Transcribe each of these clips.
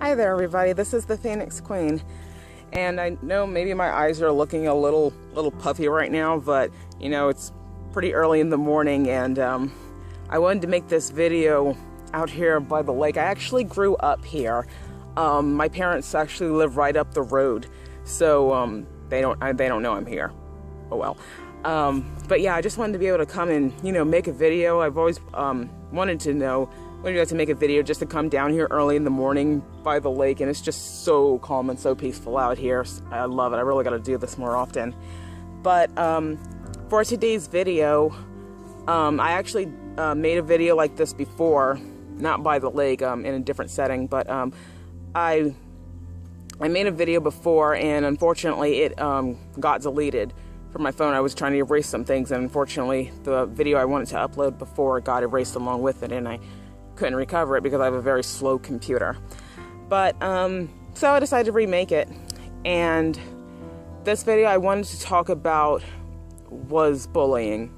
Hi there, everybody. This is the Phoenix Queen, and I know maybe my eyes are looking a little puffy right now, but you know, it's pretty early in the morning, and I wanted to make this video out here by the lake. I actually grew up here. My parents actually live right up the road, so they don't know I'm here. Oh well. But yeah, I just wanted to be able to come and make a video. I've always wanted to know. When you guys to make a video just to come down here early in the morning by the lake, and it's just so calm and so peaceful out here. I love it. I really got to do this more often. But for today's video, I actually made a video like this before, not by the lake, in a different setting. But I made a video before, and unfortunately, it got deleted from my phone. I was trying to erase some things, and unfortunately, the video I wanted to upload before got erased along with it, and I couldn't recover it because I have a very slow computer. But so I decided to remake it, and this video I wanted to talk about was bullying.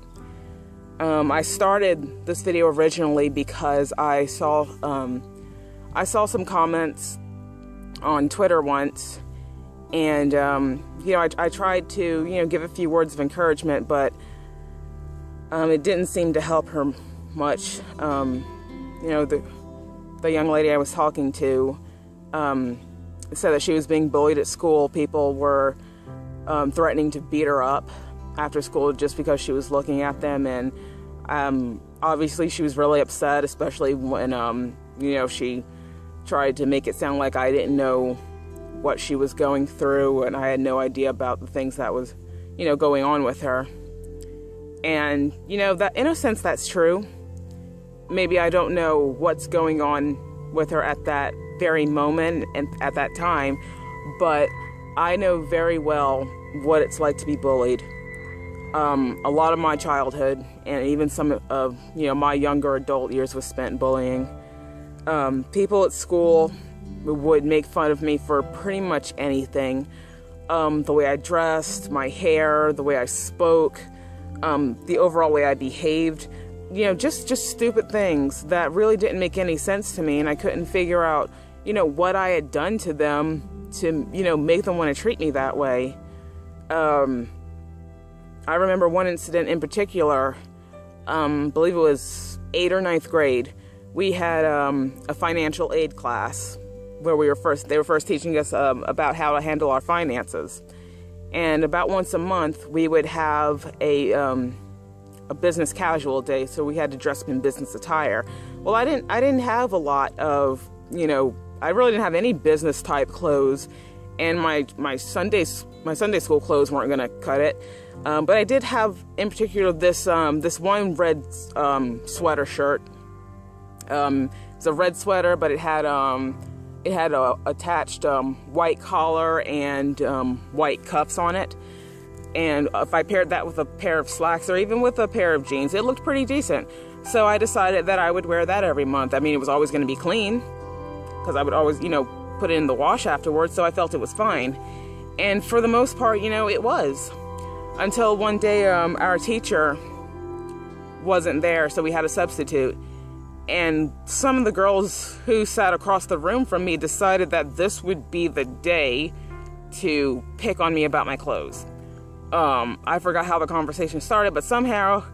I started this video originally because I saw some comments on Twitter once, and I tried to give a few words of encouragement, but it didn't seem to help her much. The young lady I was talking to said that she was being bullied at school. People were threatening to beat her up after school just because she was looking at them, and obviously she was really upset, especially when she tried to make it sound like I didn't know what she was going through, and I had no idea about the things that was going on with her. And that in a sense that's true. Maybe I don't know what's going on with her at that very moment and at that time, but I know very well what it's like to be bullied. A lot of my childhood and even some of my younger adult years was spent bullying. People at school would make fun of me for pretty much anything. The way I dressed, my hair, the way I spoke, the overall way I behaved. Just stupid things that really didn't make any sense to me, and I couldn't figure out, what I had done to them to, make them want to treat me that way. I remember one incident in particular, believe it was 8th or 9th grade. We had a financial aid class where they were first teaching us about how to handle our finances. And about once a month, we would have a business casual day, so we had to dress up in business attire. Well, I didn't have a lot of, I really didn't have any business type clothes, and my Sunday school clothes weren't gonna cut it. But I did have, in particular, this one red sweater shirt. It's a red sweater, but it had a attached white collar and white cuffs on it. And if I paired that with a pair of slacks or even with a pair of jeans, it looked pretty decent. So I decided that I would wear that every month. I mean, it was always going to be clean because I would always, put it in the wash afterwards. So I felt it was fine. And for the most part, it was. Until one day, our teacher wasn't there, so we had a substitute. And some of the girls who sat across the room from me decided that this would be the day to pick on me about my clothes. I forgot how the conversation started, but somehow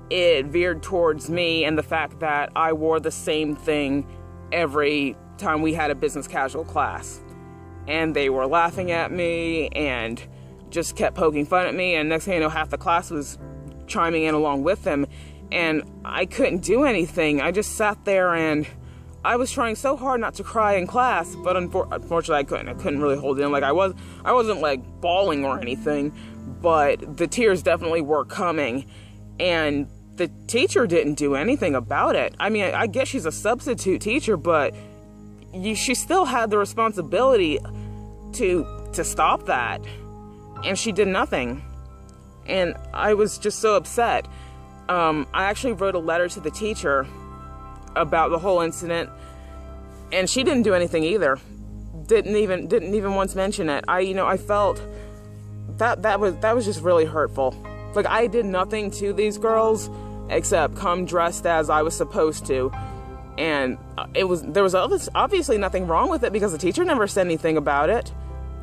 it veered towards me and the fact that I wore the same thing every time we had a business casual class. And they were laughing at me and just kept poking fun at me, and next thing you know, half the class was chiming in along with them, and I couldn't do anything. I just sat there, and I was trying so hard not to cry in class, but unfortunately I couldn't really hold it in. Like I wasn't like bawling or anything, but the tears definitely were coming, and the teacher didn't do anything about it. I mean, I guess she's a substitute teacher, but she still had the responsibility to stop that, and she did nothing. And I was just so upset. I actually wrote a letter to the teacher about the whole incident, and she didn't do anything either. Didn't even once mention it. I felt that was just really hurtful. Like, I did nothing to these girls except come dressed as I was supposed to. And there was obviously nothing wrong with it because the teacher never said anything about it.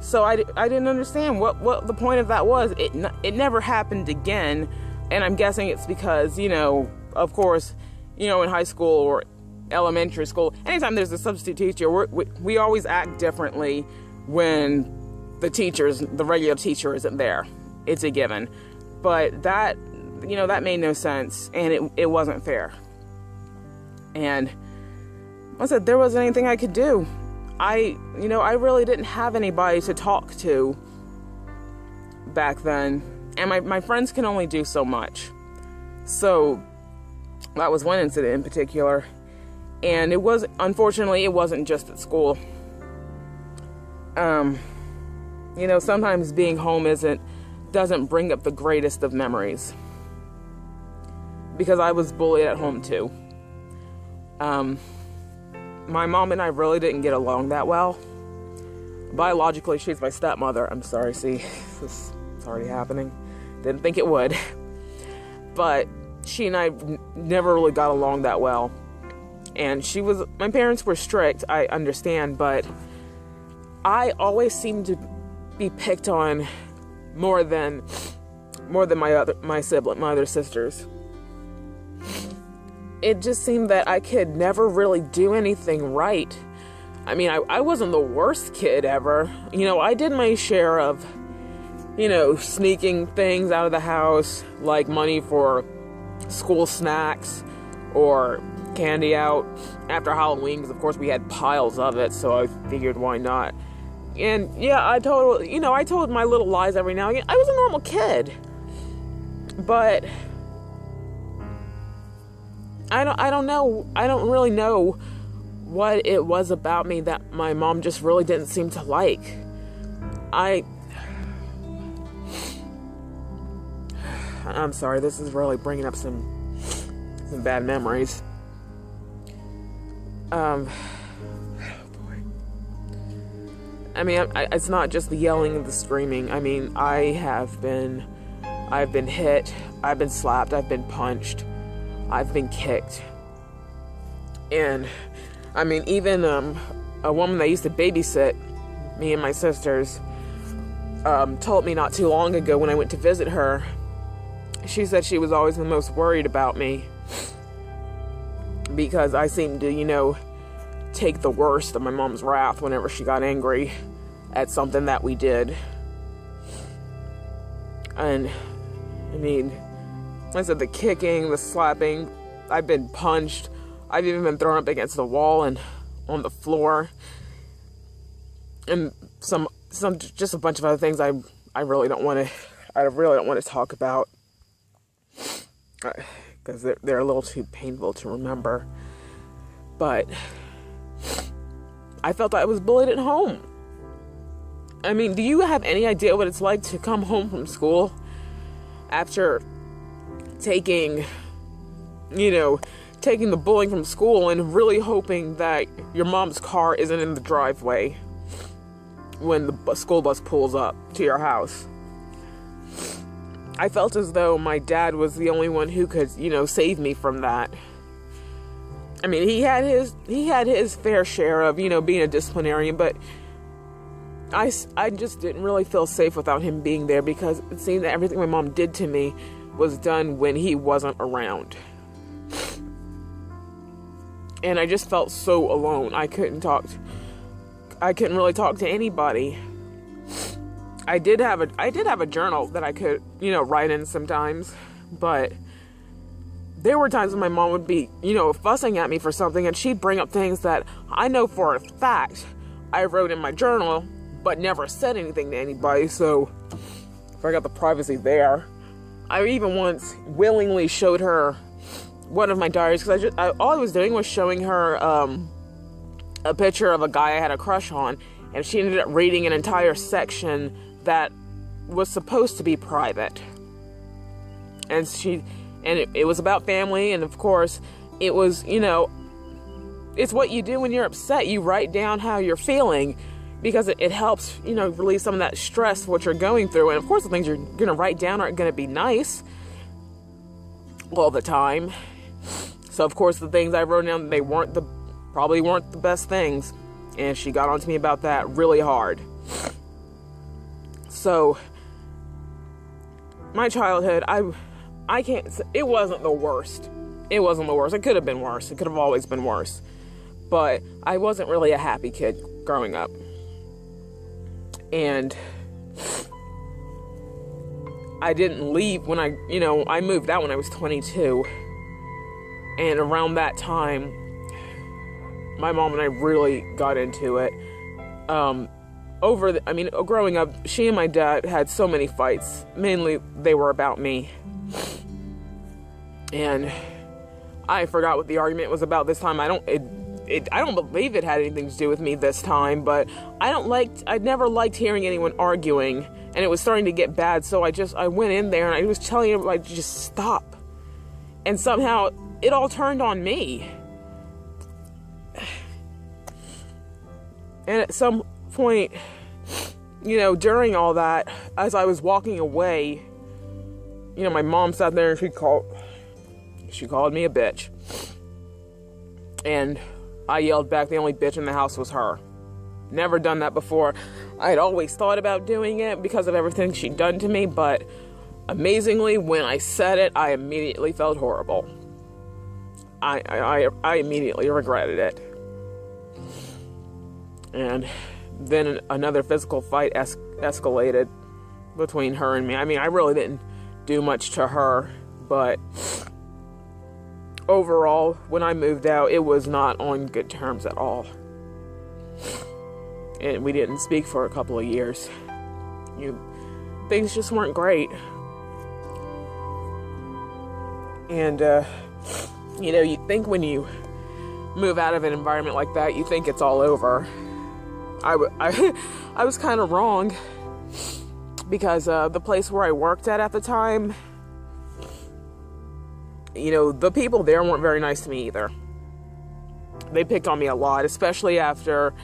So I didn't understand what the point of that was. It never happened again. And I'm guessing it's because, of course, in high school or elementary school, anytime there's a substitute teacher, we always act differently when the regular teacher isn't there. It's a given. But that made no sense, and it wasn't fair. And I said, there wasn't anything I could do. I really didn't have anybody to talk to back then. And my friends can only do so much. So that was one incident in particular. And unfortunately, it wasn't just at school. Sometimes being home doesn't bring up the greatest of memories. Because I was bullied at home too. My mom and I really didn't get along that well. Biologically, she's my stepmother. I'm sorry, see, this is already happening. Didn't think it would. But she and I never really got along that well. And my parents were strict, I understand, but I always seemed to be picked on more than my other sisters. It just seemed that I could never really do anything right. I mean, I wasn't the worst kid ever. I did my share of, sneaking things out of the house, like money for school snacks or candy out after Halloween, because of course we had piles of it, so I figured why not. And yeah, I told my little lies every now and again. I was a normal kid. But I don't really know what it was about me that my mom just really didn't seem to like. I'm sorry, this is really bringing up some bad memories. Oh boy. I mean, it's not just the yelling and the screaming. I mean, I've been hit, I've been slapped, I've been punched, I've been kicked. And I mean, even a woman that used to babysit me and my sisters told me not too long ago when I went to visit her. She said she was always the most worried about me because I seemed to, take the worst of my mom's wrath whenever she got angry at something that we did. And I mean, like I said, the kicking, the slapping, I've been punched. I've even been thrown up against the wall and on the floor. And some just a bunch of other things I really don't want to talk about. Because they're a little too painful to remember. But I felt I was bullied at home. I mean, do you have any idea what it's like to come home from school after taking the bullying from school and really hoping that your mom's car isn't in the driveway when the school bus pulls up to your house? I felt as though my dad was the only one who could, save me from that. I mean, he had his fair share of, being a disciplinarian, but I just didn't really feel safe without him being there because it seemed that everything my mom did to me was done when he wasn't around. And I just felt so alone. I couldn't really talk to anybody. I did have a journal that I could, write in sometimes, but there were times when my mom would be, fussing at me for something, and she'd bring up things that I know for a fact I wrote in my journal, but never said anything to anybody, so I got the privacy there. I even once willingly showed her one of my diaries, because all I was doing was showing her a picture of a guy I had a crush on, and she ended up reading an entire section that was supposed to be private. And it was about family, and of course, it was, it's what you do when you're upset. You write down how you're feeling, because it helps, release some of that stress, what you're going through. And of course, the things you're going to write down aren't going to be nice all the time. So of course the things I wrote down, they probably weren't the best things. And she got on to me about that really hard. So my childhood, I can't, it wasn't the worst. It wasn't the worst. It could have been worse. It could have always been worse. But I wasn't really a happy kid growing up. And I didn't leave when I moved out when I was 22. And around that time, my mom and I really got into it. Growing up, she and my dad had so many fights. Mainly, they were about me. And I forgot what the argument was about this time. I don't believe it had anything to do with me this time, but I never liked hearing anyone arguing, and it was starting to get bad, so I went in there and I was telling everybody to just stop. And somehow, it all turned on me. And at some point, during all that, as I was walking away, my mom sat there and she called me a bitch. And I yelled back, the only bitch in the house was her. Never done that before. I had always thought about doing it because of everything she'd done to me, but amazingly, when I said it, I immediately felt horrible. I immediately regretted it. And then another physical fight escalated between her and me. I mean, I really didn't do much to her, but overall, when I moved out, it was not on good terms at all. And we didn't speak for a couple of years. Things just weren't great. And, you think when you move out of an environment like that, you think it's all over. I was kind of wrong, because the place where I worked at the time, the people there weren't very nice to me either. They picked on me a lot, especially after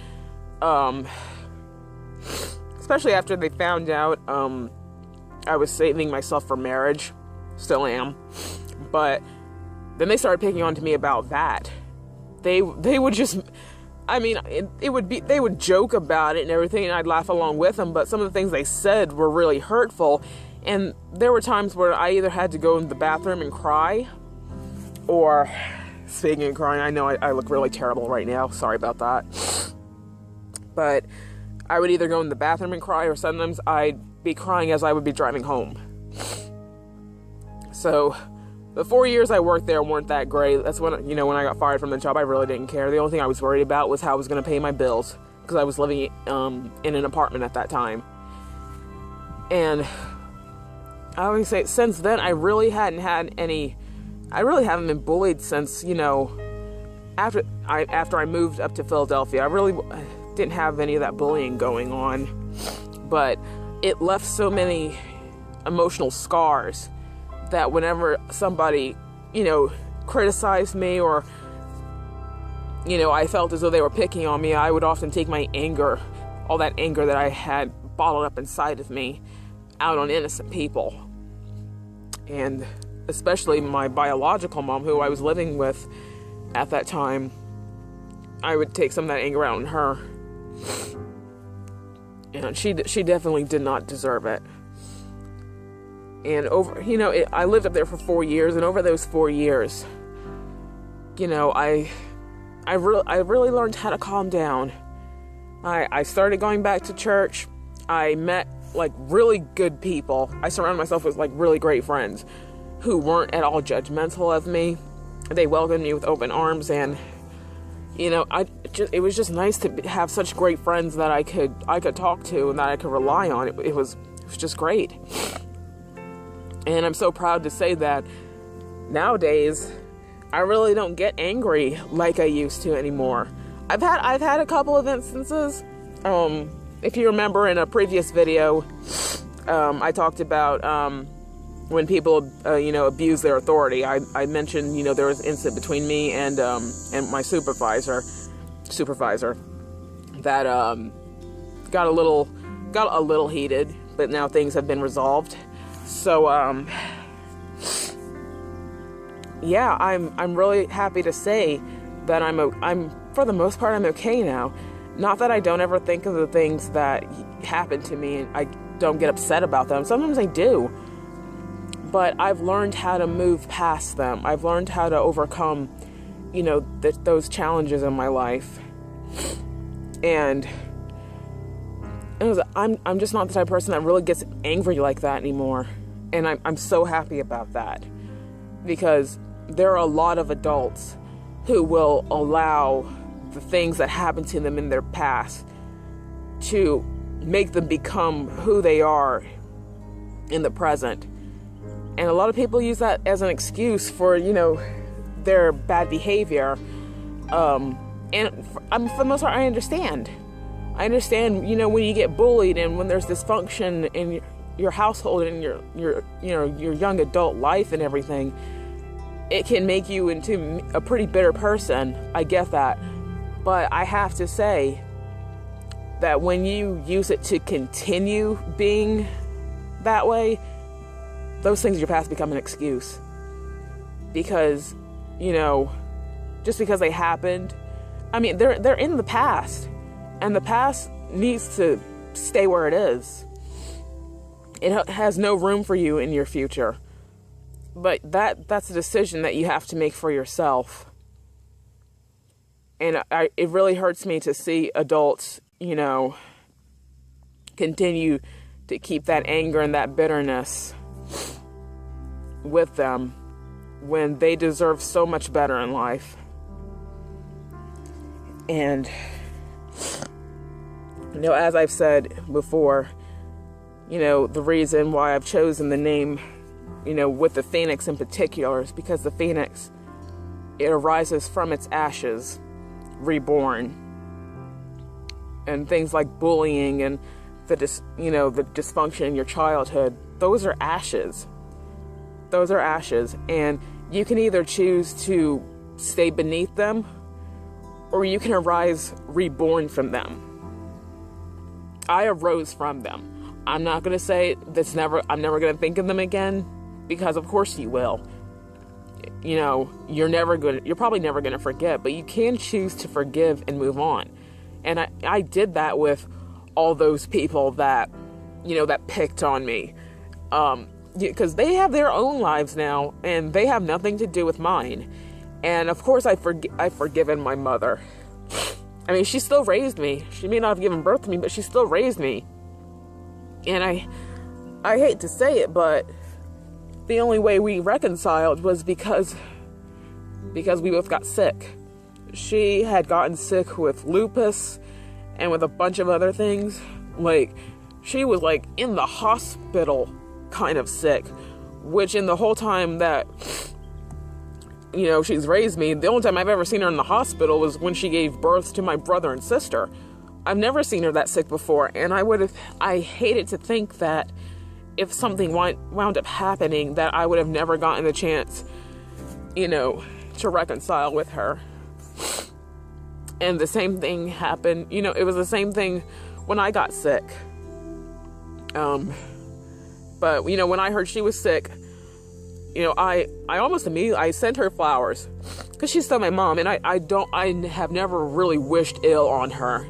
they found out I was saving myself for marriage. Still am. But then they started picking on to me about that. They would just, they would joke about it and everything, and I'd laugh along with them, but some of the things they said were really hurtful. And there were times where I either had to go in the bathroom and cry, or, speaking of crying, I know I look really terrible right now, sorry about that, but I would either go in the bathroom and cry, or sometimes I'd be crying as I would be driving home. So, the 4 years I worked there weren't that great. That's when I got fired from the job, I really didn't care. The only thing I was worried about was how I was going to pay my bills, because I was living in an apartment at that time. And I always say, since then, I really haven't been bullied since, after I moved up to Philadelphia. I really didn't have any of that bullying going on, but it left so many emotional scars that whenever somebody, criticized me, or, I felt as though they were picking on me, I would often take my anger, all that anger that I had bottled up inside of me, out on innocent people. And especially my biological mom, who I was living with at that time, I would take some of that anger out on her. And she definitely did not deserve it. And I lived up there for 4 years, and over those 4 years, I really learned how to calm down. I started going back to church. I met, really good people. I surrounded myself with, really great friends who weren't at all judgmental of me. They welcomed me with open arms, and, it was just nice to have such great friends that I could talk to and that I could rely on. It was just great. And I'm so proud to say that nowadays, I really don't get angry like I used to anymore. I've had a couple of instances. If you remember in a previous video, I talked about when people, abuse their authority. I mentioned, there was an incident between me and my supervisor that got a little heated, but now things have been resolved. So, yeah, I'm really happy to say that I'm for the most part, I'm okay now. Not that I don't ever think of the things that happen to me and I don't get upset about them. Sometimes I do. But I've learned how to move past them. I've learned how to overcome, those challenges in my life. And I'm just not the type of person that really gets angry like that anymore. And I'm so happy about that. Because there are a lot of adults who will allow the things that happened to them in their past to make them become who they are in the present. And a lot of people use that as an excuse for, their bad behavior. And for the most part, I understand. I understand, when you get bullied and when there's dysfunction in your household and your young adult life and everything, it can make you into a pretty bitter person. I get that. But I have to say that when you use it to continue being that way, those things in your past become an excuse. Because, just because they happened, they're in the past. And the past needs to stay where it is. It has no room for you in your future. But that's a decision that you have to make for yourself. And it really hurts me to see adults, continue to keep that anger and that bitterness with them when they deserve so much better in life. And, as I've said before, the reason why I've chosen the name, with the phoenix in particular is because the phoenix, it arises from its ashes, reborn. And things like bullying and the dysfunction in your childhood, those are ashes. Those are ashes. And you can either choose to stay beneath them or you can arise reborn from them. I arose from them. I'm not going to say I'm never going to think of them again, because of course you will. You're probably never going to forget, but you can choose to forgive and move on. And I did that with all those people that, that picked on me. Because they have their own lives now and they have nothing to do with mine. And of course I've forgiven my mother. She still raised me. She may not have given birth to me, but she still raised me. And I hate to say it, but the only way we reconciled was because we both got sick. She had gotten sick with lupus and with a bunch of other things. She was in the hospital kind of sick, which in the whole time that, she's raised me, the only time I've ever seen her in the hospital was when she gave birth to my brother and sister. I've never seen her that sick before, and I hated to think that if something wound up happening, that I would have never gotten the chance, to reconcile with her. And the same thing happened, it was the same thing when I got sick. But, when I heard she was sick, I almost immediately, I sent her flowers, because she's still my mom, and I have never really wished ill on her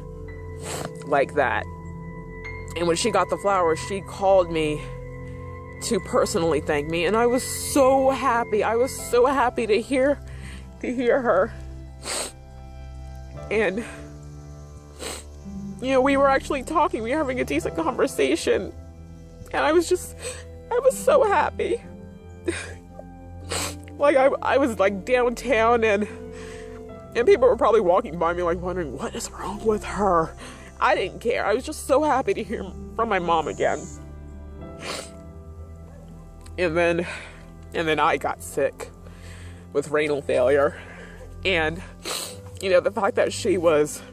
like that. And when she got the flowers, she called me to personally thank me, and I was so happy. I was so happy to hear her. And we were actually talking. We were having a decent conversation, and I was so happy. I was downtown, and people were probably walking by me wondering what is wrong with her. I didn't care. I was just so happy to hear from my mom again. And then I got sick with renal failure. And, the fact that she was,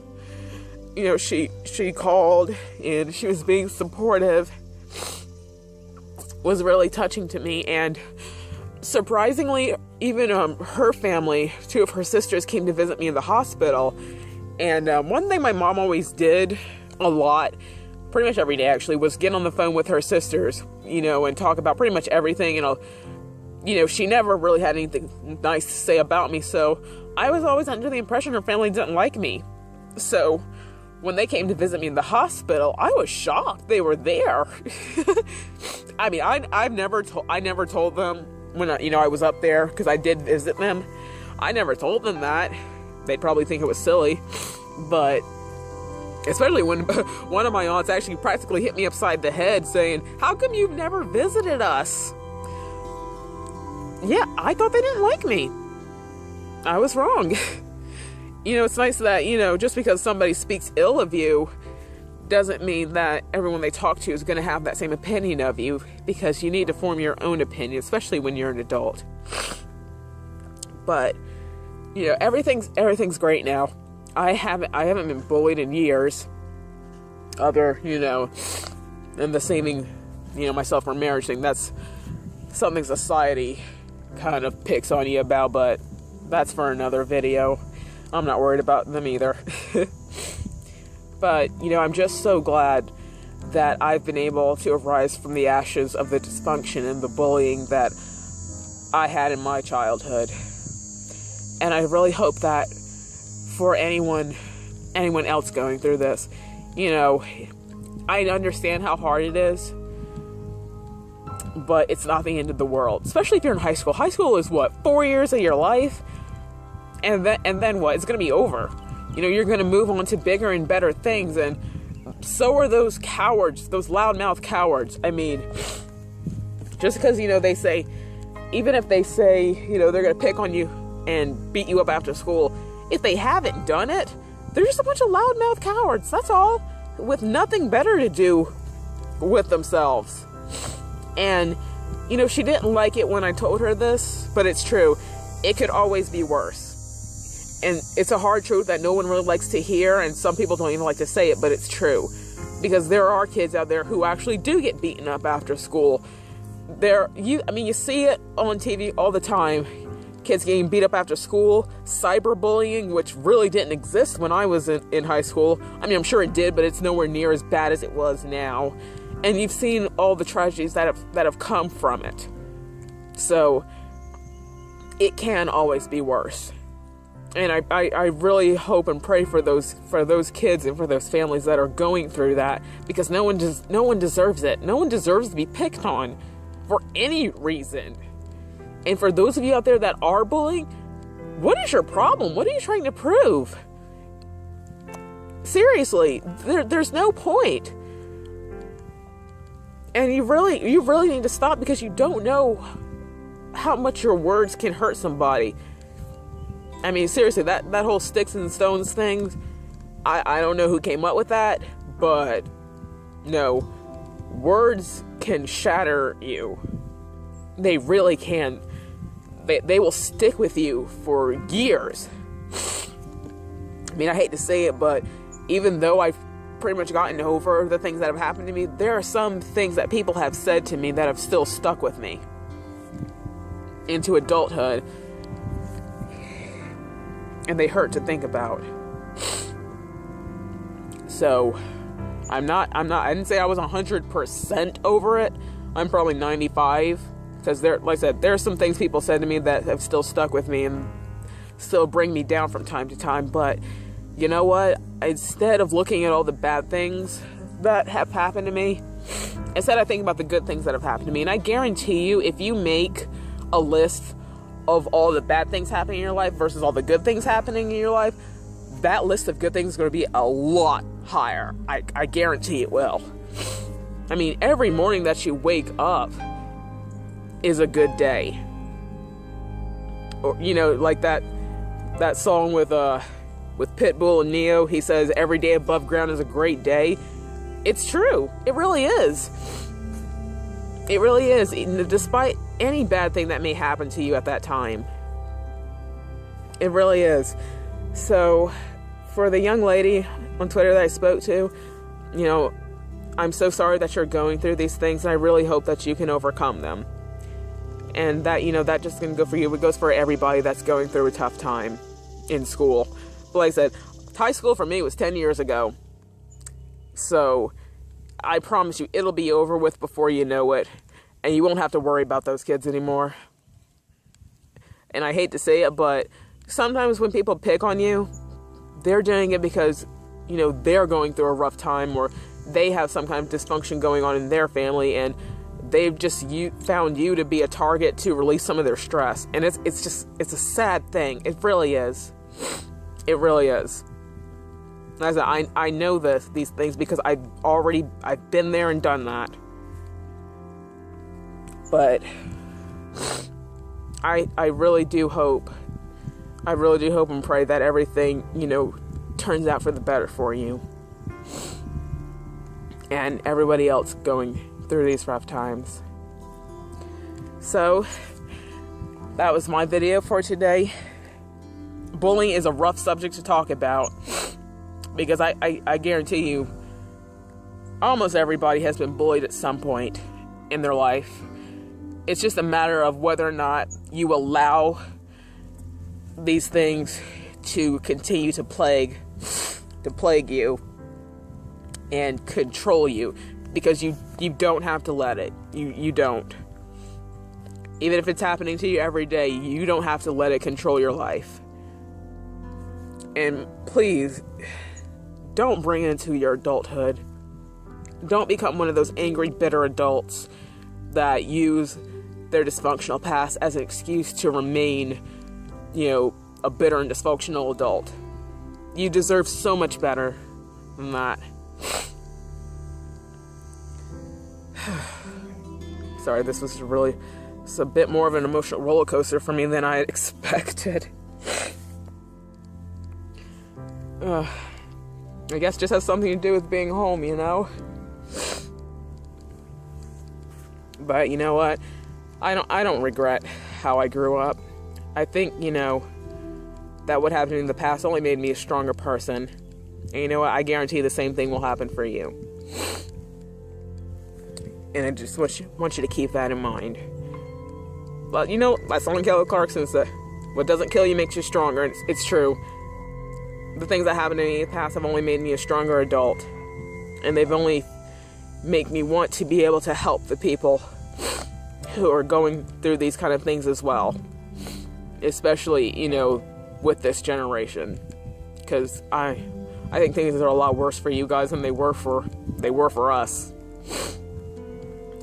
she called and she was being supportive was really touching to me. And surprisingly, even her family, 2 of her sisters came to visit me in the hospital. And one thing my mom always did a lot, pretty much every day actually, was get on the phone with her sisters, and talk about pretty much everything. she never really had anything nice to say about me, so I was always under the impression her family didn't like me. So when they came to visit me in the hospital, I was shocked they were there. I mean, I never told them when I was up there, because I did visit them. I never told them that. They'd probably think it was silly, but especially when one of my aunts actually practically hit me upside the head saying, "How come you've never visited us?" Yeah, I thought they didn't like me. I was wrong. It's nice that, just because somebody speaks ill of you doesn't mean that everyone they talk to is going to have that same opinion of you, because you need to form your own opinion, especially when you're an adult. But, everything's great now. I haven't been bullied in years. Other, and the saving, myself from marriage thing, that's something society kind of picks on you about, but that's for another video. I'm not worried about them either. But, I'm just so glad that I've been able to arise from the ashes of the dysfunction and the bullying that I had in my childhood. And I really hope that for anyone else going through this, I understand how hard it is, but it's not the end of the world, especially if you're in high school. High school is 4 years of your life, and then what? It's going to be over. You're going to move on to bigger and better things, and so are those cowards, those loudmouth cowards. I mean, just because, they say, even if they say, they're going to pick on you and beat you up after school, if they haven't done it, they're just a bunch of loudmouth cowards, that's all, with nothing better to do with themselves. And, she didn't like it when I told her this, but it's true. It could always be worse. And it's a hard truth that no one really likes to hear, and some people don't even like to say it, but it's true. Because there are kids out there who actually do get beaten up after school. You see it on TV all the time. Kids getting beat up after school, cyberbullying, which really didn't exist when I was in high school. I mean, I'm sure it did, but it's nowhere near as bad as it was now. And you've seen all the tragedies that have come from it. So, it can always be worse. And I really hope and pray for those kids and for those families that are going through that, because no one deserves it. No one deserves to be picked on for any reason. And for those of you out there that are bullying, what is your problem? What are you trying to prove? Seriously, there's no point. And you really need to stop, because you don't know how much your words can hurt somebody. I mean, seriously, that whole sticks and stones thing, I don't know who came up with that, but no, words can shatter you. They really can. They will stick with you for years. I mean, I hate to say it, but even though I've pretty much gotten over the things that have happened to me, there are some things that people have said to me that have still stuck with me into adulthood. And they hurt to think about. So, I didn't say I was 100% over it. I'm probably 95. Because like I said, there are some things people said to me that have still stuck with me and still bring me down from time to time. But, you know what? Instead of looking at all the bad things that have happened to me, instead I think about the good things that have happened to me. And I guarantee you, if you make a list of all the bad things happening in your life versus all the good things happening in your life, that list of good things is going to be a lot higher. I guarantee it will. I mean, every morning that you wake up is a good day. Or, like that song with Pitbull and Neo, he says, every day above ground is a great day. It's true. It really is. It really is. Despite any bad thing that may happen to you at that time. It really is. So, for the young lady on Twitter that I spoke to, I'm so sorry that you're going through these things, and I really hope that you can overcome them. And that, that just didn't go for you. It goes for everybody that's going through a tough time in school. But like I said, high school for me was 10 years ago. So, I promise you, it'll be over with before you know it. And you won't have to worry about those kids anymore. And I hate to say it, but sometimes when people pick on you, they're doing it because, you know, they're going through a rough time, or they have some kind of dysfunction going on in their family, and they've just found you to be a target to release some of their stress. And it's a sad thing. It really is. It really is. As I know these things because I've been there and done that. But I really do hope and pray that everything, you know, turns out for the better for you and everybody else going through these rough times. So that was my video for today. Bullying is a rough subject to talk about because I guarantee you almost everybody has been bullied at some point in their life. It's just a matter of whether or not you allow these things to continue to plague you and control you, because you don't have to let it. You don't. Even if it's happening to you every day, you don't have to let it control your life. And please, don't bring it into your adulthood. Don't become one of those angry, bitter adults that use their dysfunctional past as an excuse to remain, you know, a bitter and dysfunctional adult. You deserve so much better than that. Sorry, this was it's a bit more of an emotional roller coaster for me than I had expected. I guess just has something to do with being home, you know? But you know what? I don't regret how I grew up. I think, you know, that what happened in the past only made me a stronger person. And you know what? I guarantee the same thing will happen for you. And I just want you to keep that in mind. But you know, that song Kelly Clarkson said, what doesn't kill you makes you stronger. And it's true. The things that happened to me in the past have only made me a stronger adult. And they've only make me want to be able to help the people who are going through these kind of things as well. Especially, you know, with this generation. Because I think things are a lot worse for you guys than they were for us.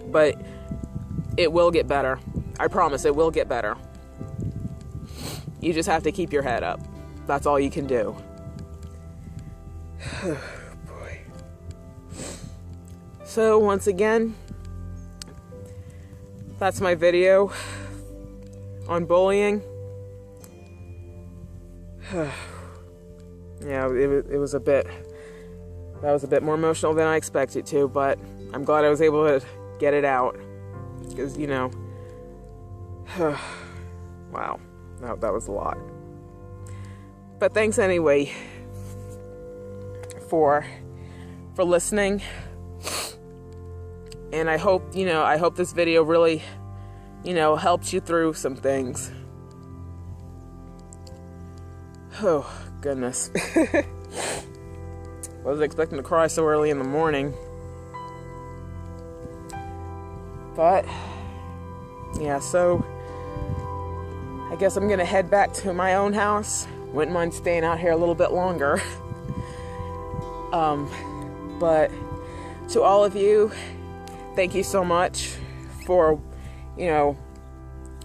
But it will get better. I promise it will get better. You just have to keep your head up. That's all you can do. Boy. So once again, that's my video on bullying. Yeah, it was a bit more emotional than I expected to, but I'm glad I was able to get it out, because, you know, wow, that was a lot. But thanks anyway for listening, and I hope this video really, you know, helps you through some things. Oh, goodness. Wasn't expecting to cry so early in the morning. But, yeah, so I guess I'm going to head back to my own house. Wouldn't mind staying out here a little bit longer. But to all of you, thank you so much for, you know,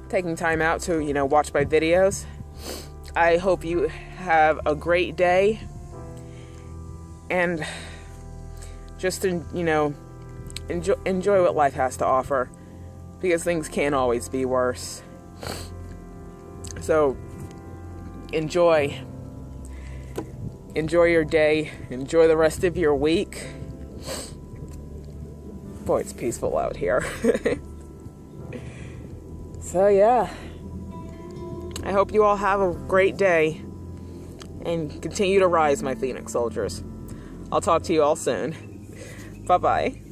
taking time out to, you know, watch my videos. I hope you have a great day, and just, you know, enjoy what life has to offer, because things can't always be worse. So enjoy your day, enjoy the rest of your week. Boy, it's peaceful out here. So yeah, I hope you all have a great day and continue to rise, my Phoenix soldiers. I'll talk to you all soon. Bye-bye.